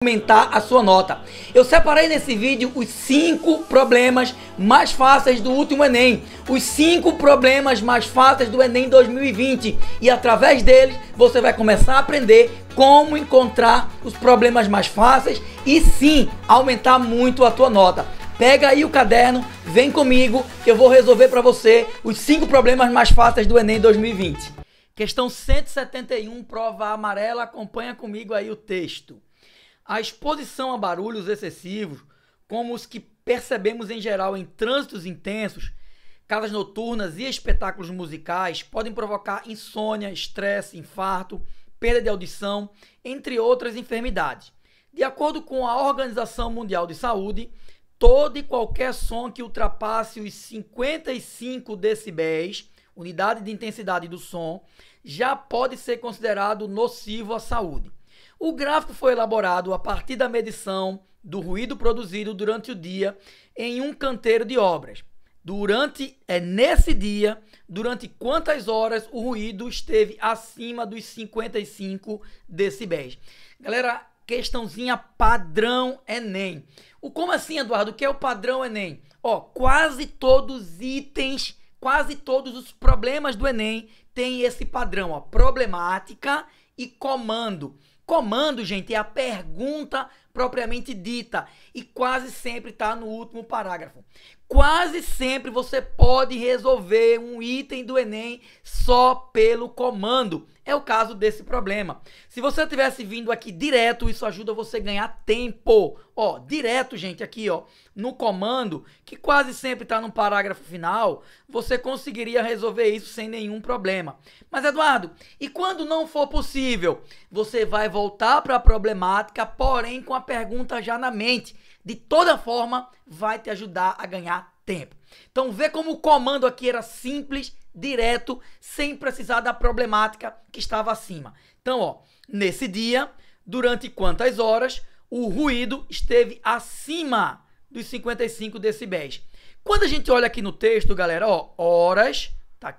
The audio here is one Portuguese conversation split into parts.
Aumentar a sua nota. Eu separei nesse vídeo os 5 problemas mais fáceis do último Enem, os 5 problemas mais fáceis do Enem 2020, e através deles você vai começar a aprender como encontrar os problemas mais fáceis e sim aumentar muito a tua nota. Pega aí o caderno, vem comigo que eu vou resolver para você os 5 problemas mais fáceis do Enem 2020. Questão 171, prova amarela, acompanha comigo aí o texto. A exposição a barulhos excessivos, como os que percebemos em geral em trânsitos intensos, casas noturnas e espetáculos musicais, podem provocar insônia, estresse, infarto, perda de audição, entre outras enfermidades. De acordo com a Organização Mundial de Saúde, todo e qualquer som que ultrapasse os 55 decibéis, unidade de intensidade do som, já pode ser considerado nocivo à saúde. O gráfico foi elaborado a partir da medição do ruído produzido durante o dia em um canteiro de obras. Nesse dia, durante quantas horas o ruído esteve acima dos 55 decibéis. Galera, questãozinha padrão Enem. Como assim, Eduardo? O que é o padrão Enem? Quase todos os itens, quase todos os problemas do Enem têm esse padrão, problemática e comando. Comando, gente, é a pergunta propriamente dita e quase sempre está no último parágrafo. Quase sempre você pode resolver um item do Enem só pelo comando. É o caso desse problema. Se você tivesse vindo aqui direto, isso ajuda você a ganhar tempo. Direto, gente, aqui, no comando, que quase sempre está no parágrafo final, você conseguiria resolver isso sem nenhum problema. Mas, Eduardo, e quando não for possível? Você vai voltar para a problemática, porém com a pergunta já na mente. De toda forma, vai te ajudar a ganhar tempo. Então, vê como o comando aqui era simples, direto, sem precisar da problemática que estava acima. Então, nesse dia, durante quantas horas o ruído esteve acima dos 55 decibéis? Quando a gente olha aqui no texto, galera, horas, tá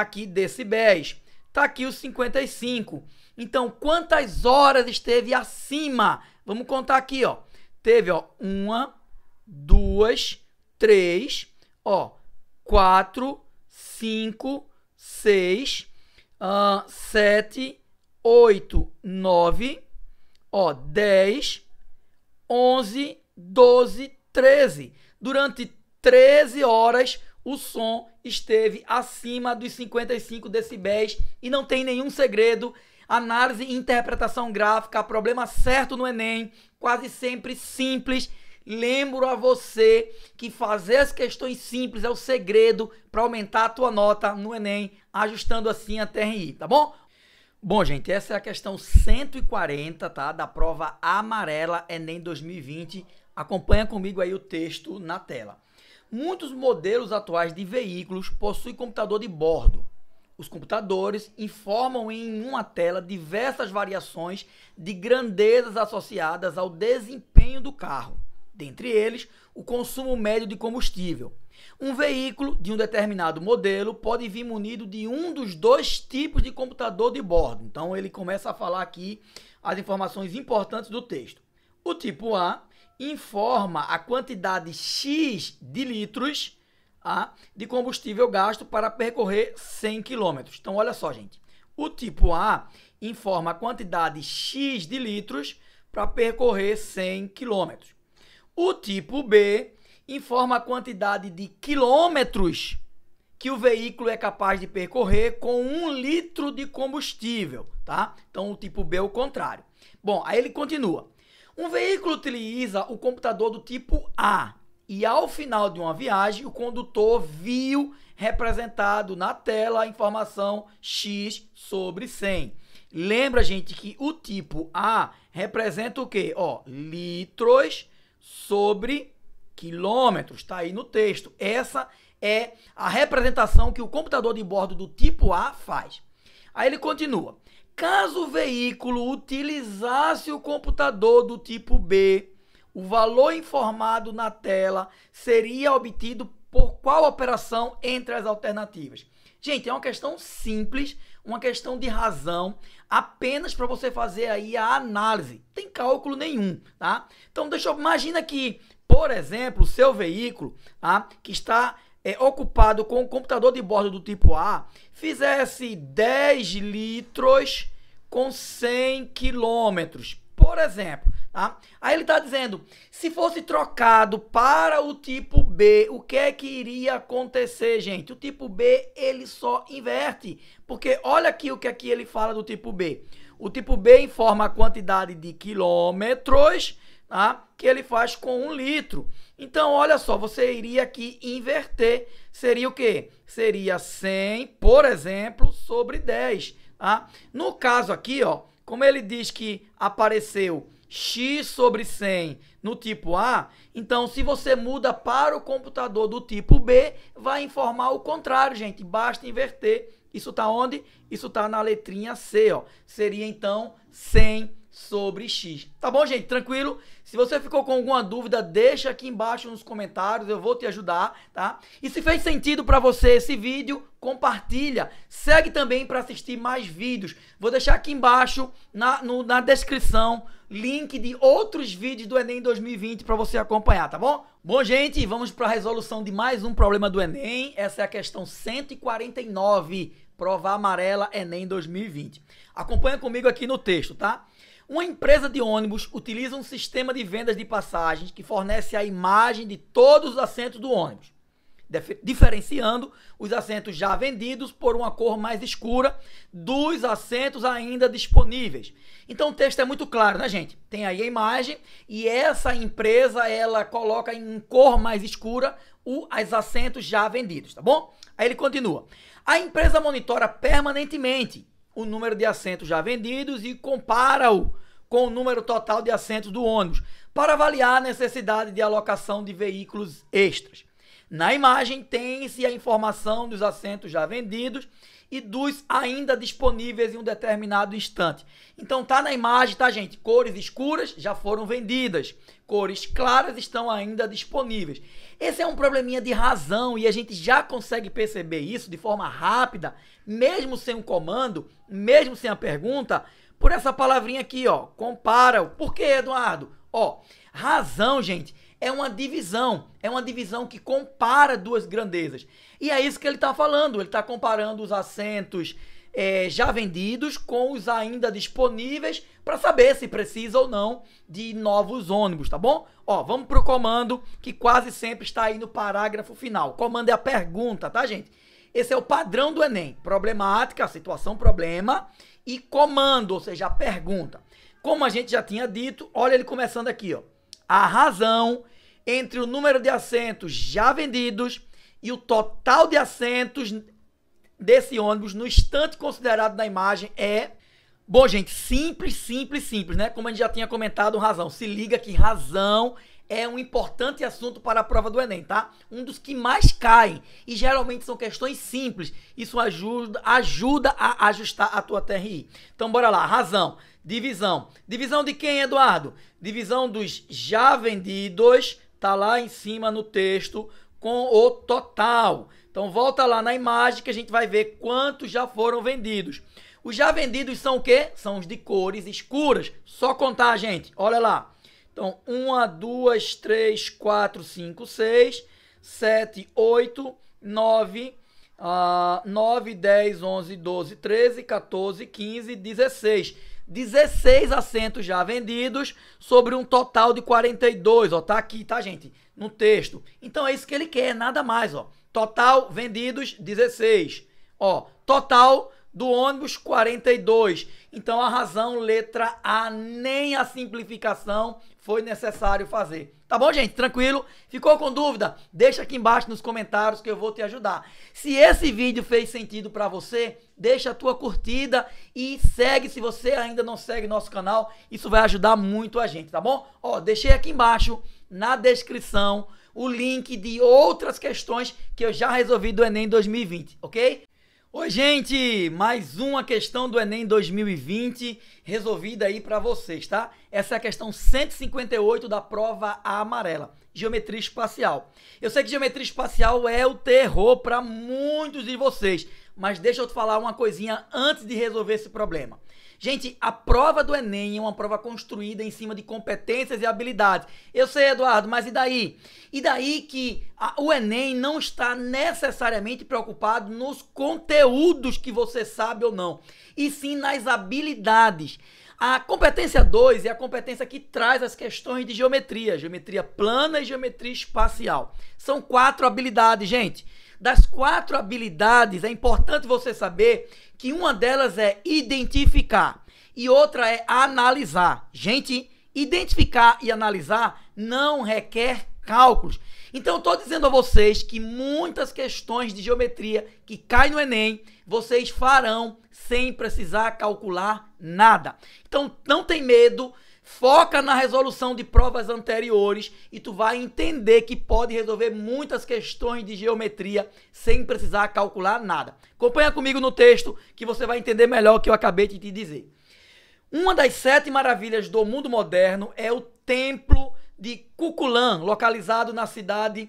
aqui decibéis, tá aqui os 55. Então, quantas horas esteve acima? Vamos contar aqui, Teve, 1, 2, 3, 4, 5, 6, 7, 8, 9, 10, 11, 12, 13. Durante 13 horas, o som esteve acima dos 55 decibéis e não tem nenhum segredo. Análise e interpretação gráfica, problema certo no Enem, quase sempre simples. Lembro a você que fazer as questões simples é o segredo para aumentar a tua nota no Enem, ajustando assim a TRI, tá bom? Bom, gente, essa é a questão 140, tá? Da prova amarela Enem 2020. Acompanha comigo aí o texto na tela. Muitos modelos atuais de veículos possuem computador de bordo. Os computadores informam em uma tela diversas variações de grandezas associadas ao desempenho do carro. Dentre eles, o consumo médio de combustível. Um veículo de um determinado modelo pode vir munido de um dos 2 tipos de computador de bordo. Então, ele começa a falar aqui as informações importantes do texto. O tipo A informa a quantidade X de litros de combustível gasto para percorrer 100 km. Então, olha só, gente. O tipo A informa a quantidade X de litros para percorrer 100 km. O tipo B informa a quantidade de quilômetros que o veículo é capaz de percorrer com 1 litro de combustível, tá? Então, o tipo B é o contrário. Bom, aí ele continua. Um veículo utiliza o computador do tipo A e, ao final de uma viagem, o condutor viu representado na tela a informação X sobre 100. Lembra, gente, que o tipo A representa o quê? Litros sobre quilômetros, tá aí no texto. Essa é a representação que o computador de bordo do tipo A faz. Aí ele continua. Caso o veículo utilizasse o computador do tipo B, o valor informado na tela seria obtido por qual operação entre as alternativas? Gente, é uma questão simples, uma questão de razão, apenas para você fazer aí a análise. Não tem cálculo nenhum, tá? Então, imagina que, por exemplo, o seu veículo, tá, que está ocupado com um computador de bordo do tipo A, fizesse 10 litros com 100 quilômetros, por exemplo, tá? Aí ele está dizendo, se fosse trocado para o tipo B, o que é que iria acontecer, gente? O tipo B, ele só inverte, porque olha aqui o que aqui ele fala do tipo B. O tipo B informa a quantidade de quilômetros, tá, que ele faz com 1 litro. Então, olha só, você iria aqui inverter, seria o quê? Seria 100, por exemplo, sobre 10, tá? No caso aqui, ó, como ele diz que apareceu x sobre 100 no tipo A, então se você muda para o computador do tipo B, vai informar o contrário, gente. Basta inverter. Isso tá onde? Isso tá na letrinha C, ó. Seria então 100 sobre x. Tá bom, gente? Tranquilo? Se você ficou com alguma dúvida, deixa aqui embaixo nos comentários, eu vou te ajudar, tá? E se fez sentido para você esse vídeo, compartilha. Segue também para assistir mais vídeos. Vou deixar aqui embaixo na descrição link de outros vídeos do Enem 2020 para você acompanhar, tá bom? Bom, gente, vamos para a resolução de mais um problema do Enem. Essa é a questão 149, prova amarela Enem 2020. Acompanha comigo aqui no texto, tá? Uma empresa de ônibus utiliza um sistema de vendas de passagens que fornece a imagem de todos os assentos do ônibus, diferenciando os assentos já vendidos por uma cor mais escura dos assentos ainda disponíveis. Então o texto é muito claro, né, gente? Tem aí a imagem e essa empresa, ela coloca em cor mais escura os assentos já vendidos, tá bom? Aí ele continua. A empresa monitora permanentemente o número de assentos já vendidos e compara-o com o número total de assentos do ônibus para avaliar a necessidade de alocação de veículos extras. Na imagem tem-se a informação dos assentos já vendidos e dos ainda disponíveis em um determinado instante. Então tá na imagem, tá, gente? Cores escuras já foram vendidas, cores claras estão ainda disponíveis. Esse é um probleminha de razão e a gente já consegue perceber isso de forma rápida, mesmo sem um comando, mesmo sem a pergunta, por essa palavrinha aqui, ó, compara. Por quê, Eduardo? Ó, razão, gente, é uma divisão que compara duas grandezas. E é isso que ele está falando, ele está comparando os assentos já vendidos com os ainda disponíveis para saber se precisa ou não de novos ônibus, tá bom? Ó, vamos para o comando que quase sempre está aí no parágrafo final. O comando é a pergunta, tá, gente? Esse é o padrão do Enem. Problemática, situação, problema e comando, ou seja, a pergunta. Como a gente já tinha dito, olha ele começando aqui, ó. A razão entre o número de assentos já vendidos e o total de assentos desse ônibus no instante considerado na imagem é... Bom, gente, simples, né? Como a gente já tinha comentado, razão. Se liga que razão é um importante assunto para a prova do Enem, tá? Um dos que mais caem e geralmente são questões simples. Isso ajuda a ajustar a tua TRI. Então, bora lá. Razão. Divisão. Divisão de quem, Eduardo? Divisão dos já vendidos, tá lá em cima no texto, com o total. Então, volta lá na imagem que a gente vai ver quantos já foram vendidos. Os já vendidos são o quê? São os de cores escuras. Só contar, gente. Olha lá. Então, 1, 2, 3, 4, 5, 6, 7, 8, 9, 10, 11, 12, 13, 14, 15, 16. 16 assentos já vendidos sobre um total de 42, ó, tá aqui, tá, gente? No texto. Então é isso que ele quer, nada mais, ó. Total vendidos 16. Ó, total do ônibus 42. Então a razão letra A, nem a simplificação foi necessário fazer. Tá bom, gente? Tranquilo? Ficou com dúvida? Deixa aqui embaixo nos comentários que eu vou te ajudar. Se esse vídeo fez sentido para você, deixa a tua curtida e segue se você ainda não segue nosso canal. Isso vai ajudar muito a gente, tá bom? Ó, deixei aqui embaixo na descrição o link de outras questões que eu já resolvi do Enem 2020, ok? Oi, gente! Mais uma questão do Enem 2020 resolvida aí para vocês, tá? Essa é a questão 158 da prova amarela, geometria espacial. Eu sei que geometria espacial é o terror para muitos de vocês, mas deixa eu te falar uma coisinha antes de resolver esse problema. Gente, a prova do Enem é uma prova construída em cima de competências e habilidades. Eu sei, Eduardo, mas e daí? E daí que o Enem não está necessariamente preocupado nos conteúdos que você sabe ou não, e sim nas habilidades. A competência 2 é a competência que traz as questões de geometria plana e geometria espacial. São 4 habilidades, gente. Das 4 habilidades, é importante você saber que uma delas é identificar e outra é analisar. Gente, identificar e analisar não requer cálculos. Então, eu estou dizendo a vocês que muitas questões de geometria que caem no Enem, vocês farão sem precisar calcular nada. Então, não tem medo. Foca na resolução de provas anteriores e tu vai entender que pode resolver muitas questões de geometria sem precisar calcular nada. Acompanha comigo no texto que você vai entender melhor o que eu acabei de te dizer. Uma das 7 maravilhas do mundo moderno é o Templo de Kukulcán, localizado na cidade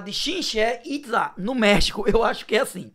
de Chichén Itzá, no México. Eu acho que é assim.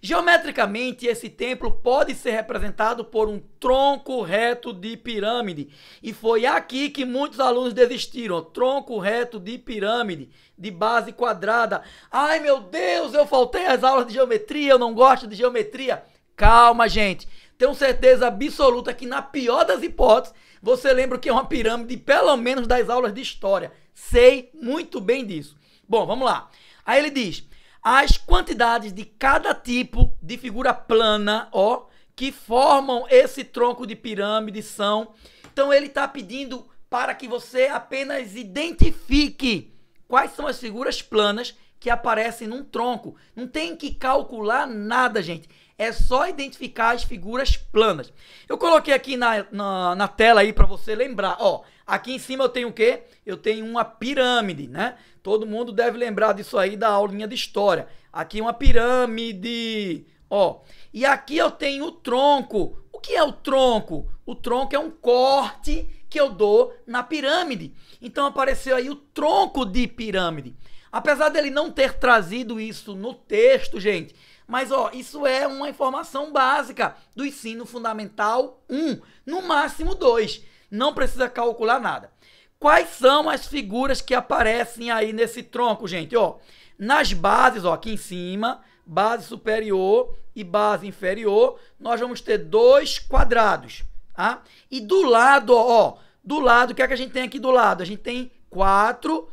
Geometricamente, esse templo pode ser representado por um tronco reto de pirâmide. E foi aqui que muitos alunos desistiram. Tronco reto de pirâmide, de base quadrada. Ai, meu Deus, eu faltei às aulas de geometria, eu não gosto de geometria. Calma, gente. Tenho certeza absoluta que, na pior das hipóteses, você lembra que é uma pirâmide, pelo menos das aulas de história. Sei muito bem disso. Bom, vamos lá. Aí ele diz: as quantidades de cada tipo de figura plana, ó, que formam esse tronco de pirâmide são... Então ele está pedindo para que você apenas identifique quais são as figuras planas que aparecem num tronco. Não tem que calcular nada, gente. É só identificar as figuras planas. Eu coloquei aqui na tela aí para você lembrar. Ó, aqui em cima eu tenho o quê? Eu tenho uma pirâmide, né? Todo mundo deve lembrar disso aí da aulinha de história. Aqui uma pirâmide, ó. E aqui eu tenho o tronco. O que é o tronco? O tronco é um corte que eu dou na pirâmide. Então apareceu aí o tronco de pirâmide. Apesar dele não ter trazido isso no texto, gente, mas ó, isso é uma informação básica do ensino fundamental 1, no máximo 2. Não precisa calcular nada. Quais são as figuras que aparecem aí nesse tronco, gente? Ó, nas bases, ó, aqui em cima, base superior e base inferior, nós vamos ter 2 quadrados, tá? E do lado, ó, do lado, o que é que a gente tem aqui do lado? A gente tem 4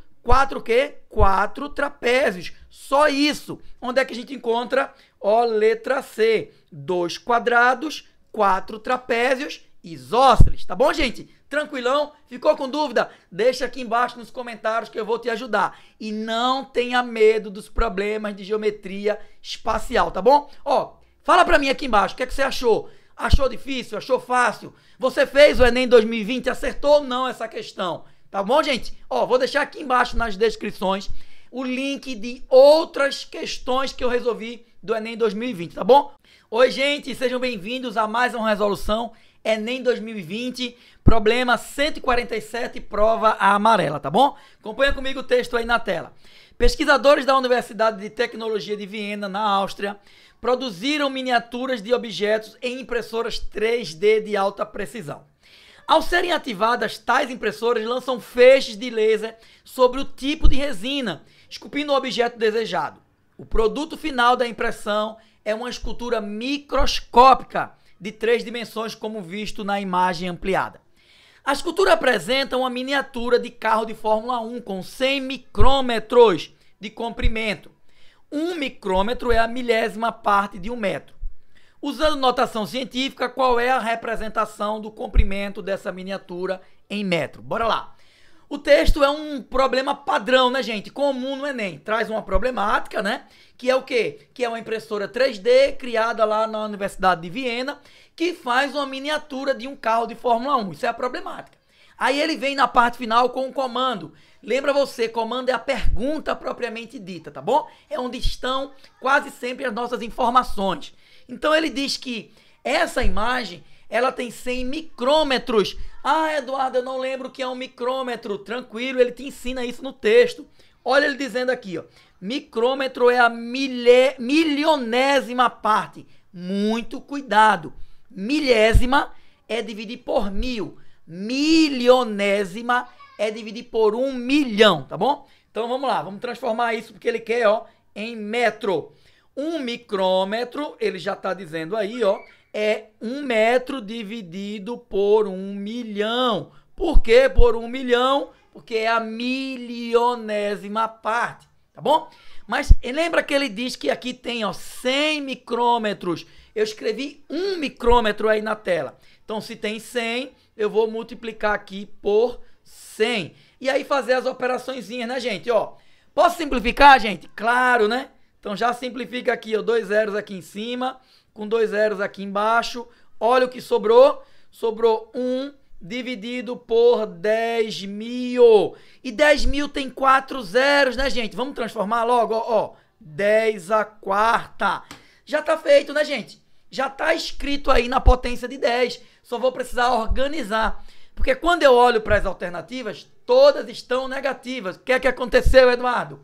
o quê? 4 trapézios. Só isso. Onde é que a gente encontra? Ó, letra C. 2 quadrados, 4 trapézios isósceles. Tá bom, gente? Tranquilão? Ficou com dúvida? Deixa aqui embaixo nos comentários que eu vou te ajudar. E não tenha medo dos problemas de geometria espacial, tá bom? Ó, fala pra mim aqui embaixo, o que é que você achou? Achou difícil? Achou fácil? Você fez o Enem 2020? Acertou ou não essa questão? Tá bom, gente? Ó, vou deixar aqui embaixo nas descrições o link de outras questões que eu resolvi do Enem 2020, tá bom? Oi, gente, sejam bem-vindos a mais uma resolução Enem 2020, problema 147, prova a amarela, tá bom? Acompanha comigo o texto aí na tela. Pesquisadores da Universidade de Tecnologia de Viena, na Áustria, produziram miniaturas de objetos em impressoras 3D de alta precisão. Ao serem ativadas, tais impressoras lançam feixes de laser sobre o tipo de resina, esculpindo o objeto desejado. O produto final da impressão é uma escultura microscópica de 3 dimensões, como visto na imagem ampliada. A escultura apresenta uma miniatura de carro de Fórmula 1 com 100 micrômetros de comprimento. 1 micrômetro é a milésima parte de 1 metro. Usando notação científica, qual é a representação do comprimento dessa miniatura em metro? Bora lá. O texto é um problema padrão, né, gente? Comum no Enem. Traz uma problemática, né? Que é o quê? Que é uma impressora 3D criada lá na Universidade de Viena, que faz uma miniatura de um carro de Fórmula 1. Isso é a problemática. Aí ele vem na parte final com o comando. Lembra você, comando é a pergunta propriamente dita, tá bom? É onde estão quase sempre as nossas informações. Então ele diz que essa imagem ela tem 100 micrômetros. Ah, Eduardo, eu não lembro o que é um micrômetro. Tranquilo, ele te ensina isso no texto. Olha ele dizendo aqui, ó. Micrômetro é a milionésima parte. Muito cuidado. Milésima é dividir por 1000. Milionésima é dividir por 1 milhão, tá bom? Então vamos lá, vamos transformar isso porque ele quer, ó, em metro. 1 micrômetro, ele já está dizendo aí, ó, é 1 metro dividido por 1 milhão. Por que por 1 milhão? Porque é a milionésima parte, tá bom? Mas lembra que ele diz que aqui tem, ó, 100 micrômetros. Eu escrevi 1 micrômetro aí na tela. Então, se tem 100, eu vou multiplicar aqui por 100. E aí fazer as operaçõezinhas, né, gente? Ó, posso simplificar, gente? Claro, né? Então, já simplifica aqui, ó, 2 zeros aqui em cima, com 2 zeros aqui embaixo. Olha o que sobrou. Sobrou 1 dividido por 10.000. E 10.000 tem 4 zeros, né, gente? Vamos transformar logo, ó. 10 à quarta. Já tá feito, né, gente? Já tá escrito aí na potência de 10. Só vou precisar organizar. Porque quando eu olho para as alternativas, todas estão negativas. O que é que aconteceu, Eduardo?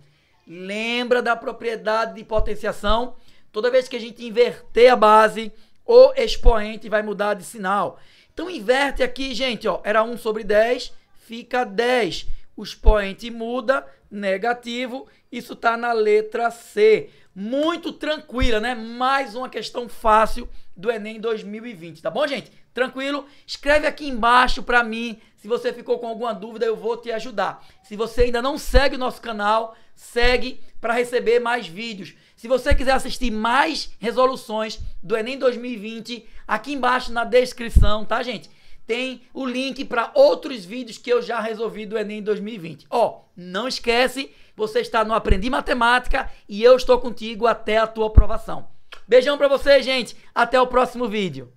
Lembra da propriedade de potenciação? Toda vez que a gente inverter a base, o expoente vai mudar de sinal. Então inverte aqui, gente, ó. Era 1 sobre 10, fica 10. O expoente muda, negativo. Isso tá na letra C. Muito tranquila, né? Mais uma questão fácil do Enem 2020, tá bom, gente? Tranquilo? Escreve aqui embaixo para mim. Se você ficou com alguma dúvida, eu vou te ajudar. Se você ainda não segue o nosso canal, segue para receber mais vídeos. Se você quiser assistir mais resoluções do Enem 2020, aqui embaixo na descrição, tá, gente? Tem o link para outros vídeos que eu já resolvi do Enem 2020. Ó, não esquece, você está no Aprendi Matemática e eu estou contigo até a tua aprovação. Beijão para você, gente. Até o próximo vídeo.